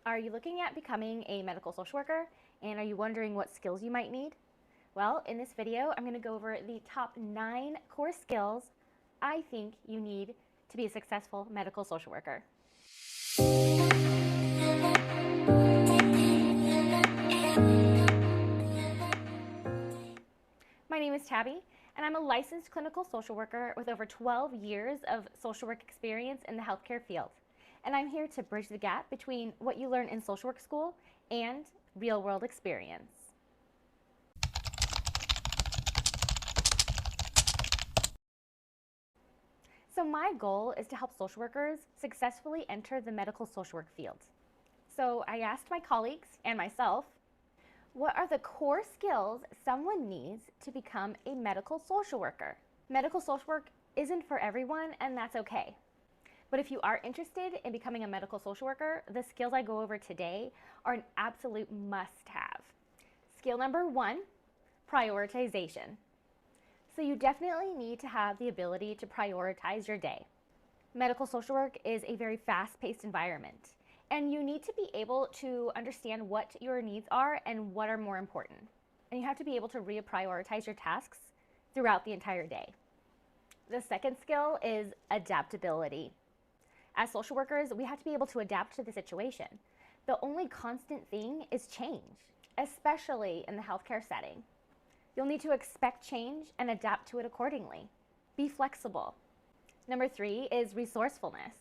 Are you looking at becoming a medical social worker? And are you wondering what skills you might need? Well, in this video, I'm going to go over the top 9 core skills I think you need to be a successful medical social worker. My name is Tabby, and I'm a licensed clinical social worker with over 12 years of social work experience in the healthcare field. And I'm here to bridge the gap between what you learn in social work school and real-world experience. So my goal is to help social workers successfully enter the medical social work field. So I asked my colleagues and myself, what are the core skills someone needs to become a medical social worker? Medical social work isn't for everyone, and that's okay. But if you are interested in becoming a medical social worker, the skills I go over today are an absolute must-have. Skill number 1, prioritization. So you definitely need to have the ability to prioritize your day. Medical social work is a very fast-paced environment, and you need to be able to understand what your needs are and what are more important. And you have to be able to reprioritize your tasks throughout the entire day. The second skill is adaptability. As social workers, we have to be able to adapt to the situation. The only constant thing is change, especially in the healthcare setting. You'll need to expect change and adapt to it accordingly. Be flexible. Number 3 is resourcefulness.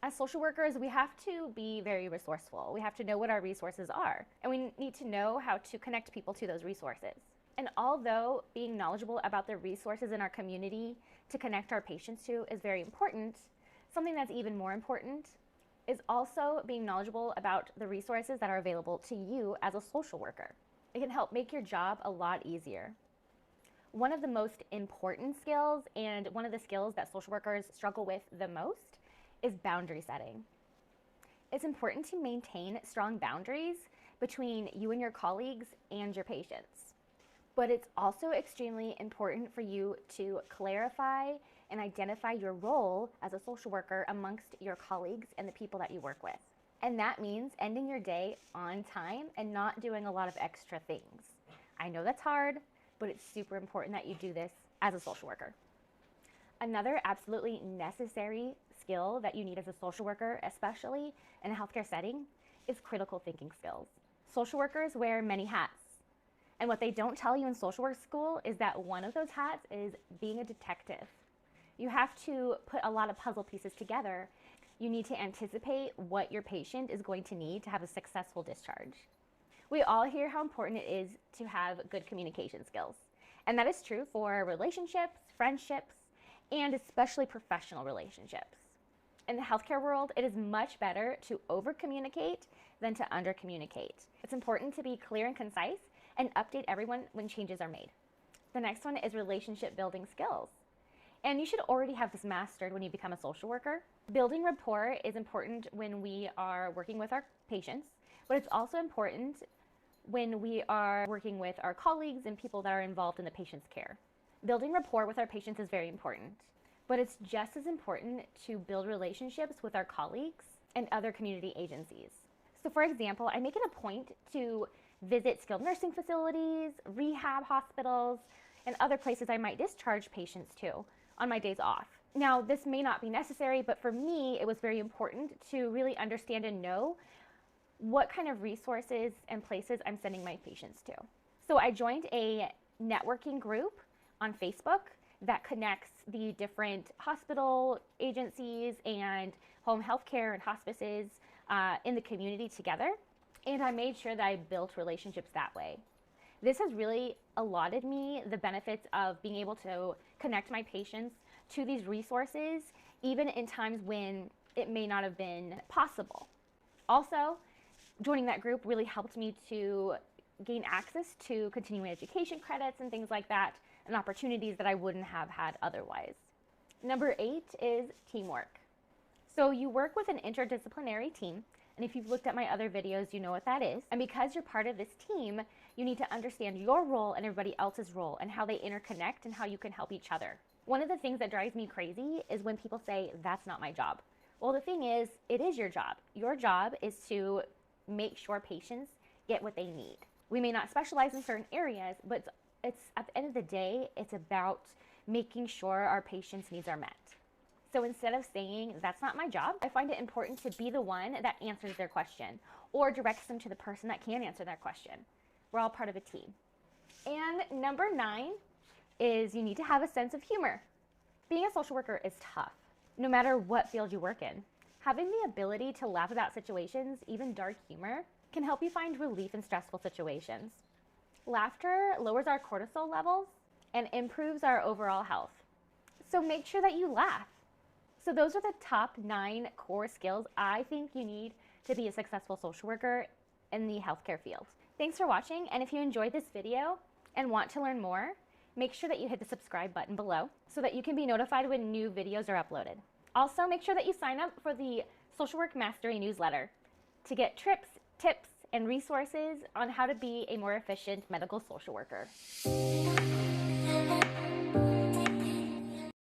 As social workers, we have to be very resourceful. We have to know what our resources are, and we need to know how to connect people to those resources. And although being knowledgeable about the resources in our community to connect our patients to is very important, something that's even more important is also being knowledgeable about the resources that are available to you as a social worker. It can help make your job a lot easier. One of the most important skills, and one of the skills that social workers struggle with the most, is boundary setting. It's important to maintain strong boundaries between you and your colleagues and your patients. But it's also extremely important for you to clarify and identify your role as a social worker amongst your colleagues and the people that you work with. And that means ending your day on time and not doing a lot of extra things. I know that's hard, but it's super important that you do this as a social worker. Another absolutely necessary skill that you need as a social worker, especially in a healthcare setting, is critical thinking skills. Social workers wear many hats. And what they don't tell you in social work school is that one of those hats is being a detective. You have to put a lot of puzzle pieces together. You need to anticipate what your patient is going to need to have a successful discharge. We all hear how important it is to have good communication skills. And that is true for relationships, friendships, and especially professional relationships. In the healthcare world, it is much better to over-communicate than to under-communicate. It's important to be clear and concise and update everyone when changes are made. The next one is relationship building skills. And you should already have this mastered when you become a social worker. Building rapport is important when we are working with our patients, but it's also important when we are working with our colleagues and people that are involved in the patient's care. Building rapport with our patients is very important, but it's just as important to build relationships with our colleagues and other community agencies. So for example, I make it a point to visit skilled nursing facilities, rehab hospitals, and other places I might discharge patients to on my days off. Now, this may not be necessary, but for me, it was very important to really understand and know what kind of resources and places I'm sending my patients to. So I joined a networking group on Facebook that connects the different hospital agencies and home health care and hospices in the community together. And I made sure that I built relationships that way. This has really allotted me the benefits of being able to connect my patients to these resources, even in times when it may not have been possible. Also, joining that group really helped me to gain access to continuing education credits and things like that, and opportunities that I wouldn't have had otherwise. Number 8 is teamwork. So you work with an interdisciplinary team, and if you've looked at my other videos, you know what that is. And because you're part of this team, you need to understand your role and everybody else's role and how they interconnect and how you can help each other. One of the things that drives me crazy is when people say, that's not my job. Well, the thing is, it is your job. Your job is to make sure patients get what they need. We may not specialize in certain areas, but it's at the end of the day, it's about making sure our patients' needs are met. So instead of saying, that's not my job, I find it important to be the one that answers their question or directs them to the person that can answer their question. We're all part of a team. And number 9 is you need to have a sense of humor. Being a social worker is tough, no matter what field you work in. Having the ability to laugh about situations, even dark humor, can help you find relief in stressful situations. Laughter lowers our cortisol levels and improves our overall health. So make sure that you laugh. So those are the top 9 core skills I think you need to be a successful social worker in the healthcare field. Thanks for watching, and if you enjoyed this video and want to learn more, make sure that you hit the subscribe button below so that you can be notified when new videos are uploaded. Also, make sure that you sign up for the Social Work Mastery newsletter to get tips, and resources on how to be a more efficient medical social worker.